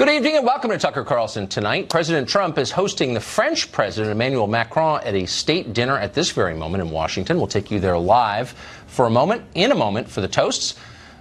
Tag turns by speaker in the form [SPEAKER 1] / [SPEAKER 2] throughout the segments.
[SPEAKER 1] Good evening and welcome to Tucker Carlson Tonight. President Trump is hosting the French President Emmanuel Macron at a state dinner at this very moment in Washington. We'll take you there live for a moment, for the toasts.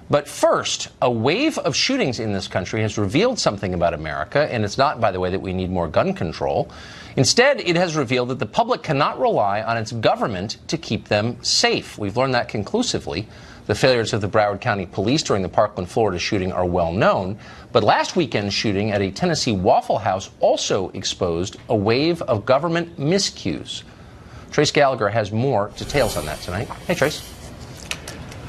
[SPEAKER 1] But first, a wave of shootings in this country has revealed something about America, and it's not, by the way, that we need more gun control. Instead, it has revealed that the public cannot rely on its government to keep them safe. We've learned that conclusively. The failures of the Broward County Police during the Parkland, Florida shooting are well known. But last weekend's shooting at a Tennessee Waffle House also exposed a wave of government miscues. Trace Gallagher has more details on that tonight. Hey, Trace.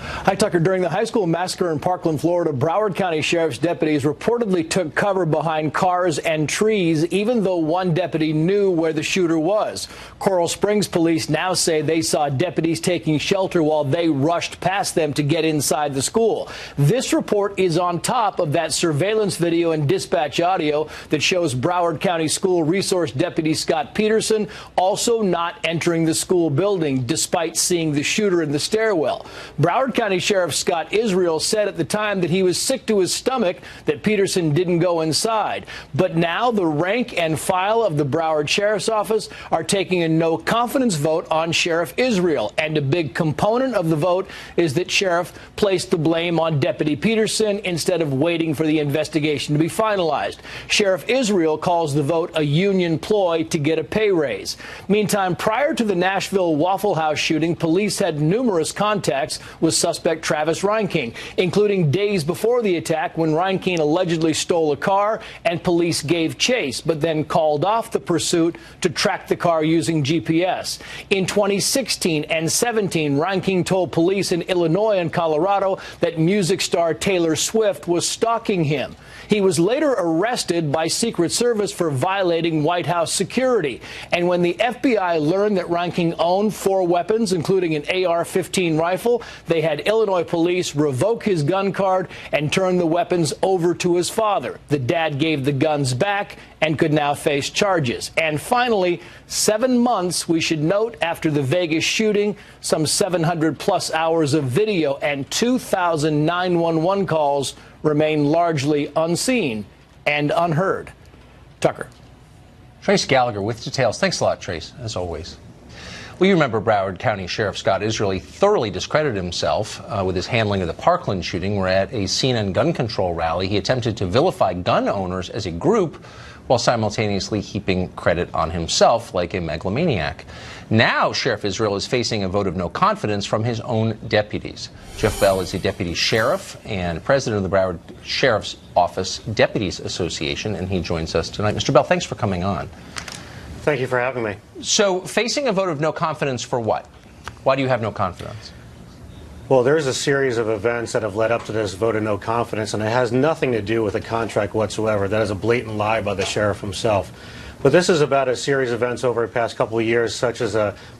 [SPEAKER 2] Hi, Tucker. During the high school massacre in Parkland, Florida, Broward County Sheriff's deputies reportedly took cover behind cars and trees, even though one deputy knew where the shooter was. Coral Springs police now say they saw deputies taking shelter while they rushed past them to get inside the school. This report is on top of that surveillance video and dispatch audio that shows Broward County School Resource Deputy Scott Peterson also not entering the school building, despite seeing the shooter in the stairwell. Broward County Sheriff Scott Israel said at the time that he was sick to his stomach that Peterson didn't go inside. But now the rank and file of the Broward Sheriff's Office are taking a no confidence vote on Sheriff Israel. And a big component of the vote is that Sheriff placed the blame on Deputy Peterson instead of waiting for the investigation to be finalized. Sheriff Israel calls the vote a union ploy to get a pay raise. Meantime, prior to the Nashville Waffle House shooting, police had numerous contacts with suspect Travis Reinking, including days before the attack when Reinking allegedly stole a car and police gave chase, but then called off the pursuit to track the car using GPS. In 2016 and 17, Reinking told police in Illinois and Colorado that music star Taylor Swift was stalking him. He was later arrested by Secret Service for violating White House security. And when the FBI learned that Reinking owned 4 weapons, including an AR-15 rifle, they had Illinois police revoke his gun card and turn the weapons over to his father. The dad gave the guns back and could now face charges. And finally, 7 months, we should note, after the Vegas shooting, some 700-plus hours of video and 2,000 911 calls remain largely unseen and unheard. Tucker.
[SPEAKER 1] Trace Gallagher with details. Thanks a lot, Trace, as always. Well, you remember Broward County Sheriff Scott Israel thoroughly discredited himself with his handling of the Parkland shooting, where at a CNN gun control rally, he attempted to vilify gun owners as a group while simultaneously heaping credit on himself like a megalomaniac. Now, Sheriff Israel is facing a vote of no confidence from his own deputies. Jeff Bell is a deputy sheriff and president of the Broward Sheriff's Office Deputies Association, and he joins us tonight. Mr. Bell, thanks for coming on.
[SPEAKER 3] Thank you for having me.
[SPEAKER 1] So, facing a vote of no confidence for what? Why do you have no confidence?
[SPEAKER 3] Well, there's a series of events that have led up to this vote of no confidence, and it has nothing to do with a contract whatsoever. That is a blatant lie by the sheriff himself. But this is about a series of events over the past couple of years, such as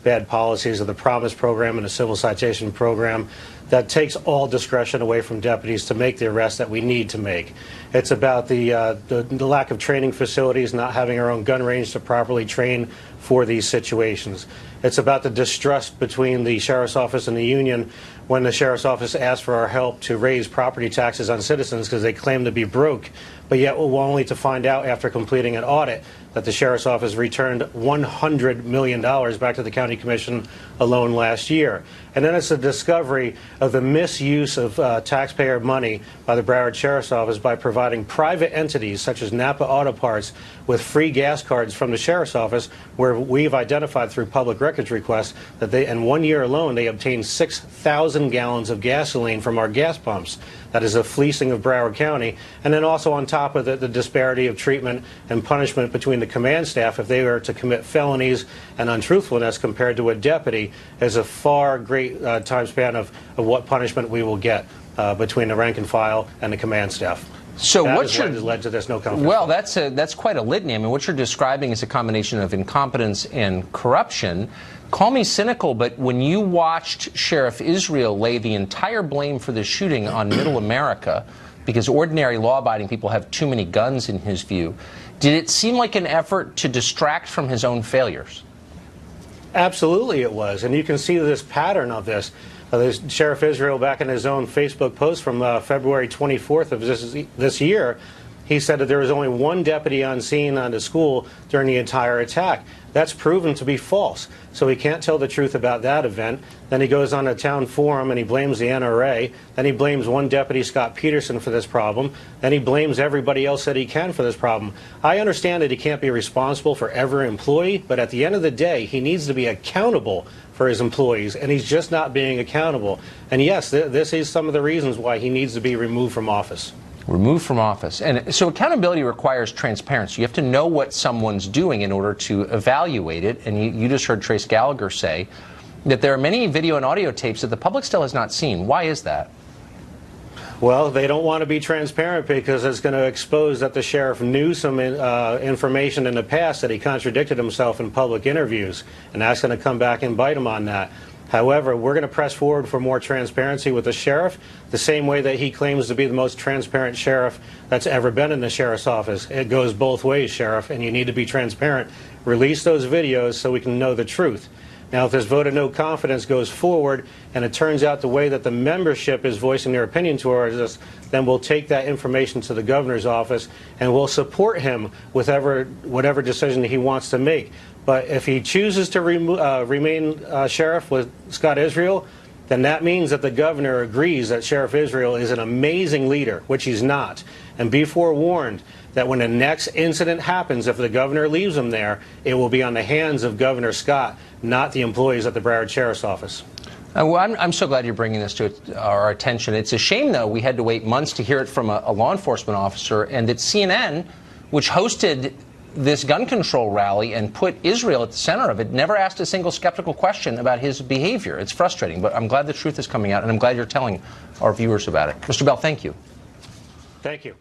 [SPEAKER 3] bad policies of the Promise program and the civil citation program that takes all discretion away from deputies to make the arrests that we need to make. It's about the lack of training facilities, not having our own gun range to properly train for these situations. It's about the distrust between the Sheriff's Office and the union when the Sheriff's Office asked for our help to raise property taxes on citizens because they claim to be broke, but yet we're only to find out after completing an audit that the Sheriff's Office returned $100 million back to the County Commission alone last year. And then it's the discovery of the misuse of taxpayer money by the Broward Sheriff's Office by providing private entities such as Napa Auto Parts with free gas cards from the Sheriff's Office, where we've identified through public records requests that they, in 1 year alone, they obtained 6,000 gallons of gasoline from our gas pumps. That is a fleecing of Broward County. And then also on top of it, the disparity of treatment and punishment between the command staff if they were to commit felonies and untruthfulness compared to a deputy is a far great time span of what punishment we will get between the rank and file and the command staff.
[SPEAKER 1] So
[SPEAKER 3] that
[SPEAKER 1] what
[SPEAKER 3] has led to this no confidence.
[SPEAKER 1] Well, that's quite a litany. I mean, what you're describing is a combination of incompetence and corruption. Call me cynical, but when you watched Sheriff Israel lay the entire blame for the shooting on Middle America, because ordinary law-abiding people have too many guns in his view, did it seem like an effort to distract from his own failures?
[SPEAKER 3] Absolutely it was, and you can see this pattern of this. Sheriff Israel, back in his own Facebook post from February 24th of this year, He said that there was only one deputy on scene on the school during the entire attack. That's proven to be false. So he can't tell the truth about that event. Then he goes on a town forum and he blames the NRA. Then he blames one deputy, Scott Peterson, for this problem. Then he blames everybody else that he can for this problem. I understand that he can't be responsible for every employee, but at the end of the day, he needs to be accountable for his employees, and he's just not being accountable. And yes, this is some of the reasons why he needs to be removed from office.
[SPEAKER 1] Removed from office. And so accountability requires transparency. You have to know what someone's doing in order to evaluate it. And you just heard Trace Gallagher say that there are many video and audio tapes that the public still has not seen. Why is that?
[SPEAKER 3] Well, they don't want to be transparent because it's going to expose that the sheriff knew some information in the past, that he contradicted himself in public interviews, and that's going to come back and bite him on that. However, we're going to press forward for more transparency with the sheriff, the same way that he claims to be the most transparent sheriff that's ever been in the sheriff's office. It goes both ways, Sheriff, and you need to be transparent. Release those videos so we can know the truth. Now, if this vote of no confidence goes forward and it turns out the way that the membership is voicing their opinion towards us, then we'll take that information to the governor's office and we'll support him with whatever decision he wants to make. But if he chooses to remain sheriff with Scott Israel, then that means that the governor agrees that Sheriff Israel is an amazing leader, which he's not. And be forewarned that when the next incident happens, if the governor leaves him there, it will be on the hands of Governor Scott, not the employees at the Broward Sheriff's Office.
[SPEAKER 1] Well, I'm so glad you're bringing this to our attention. It's a shame, though, we had to wait months to hear it from a law enforcement officer, and that CNN, which hosted this gun control rally and put Israel at the center of it, never asked a single skeptical question about his behavior. It's frustrating, but I'm glad the truth is coming out, and I'm glad you're telling our viewers about it. Mr. Bell, thank you.
[SPEAKER 3] Thank you.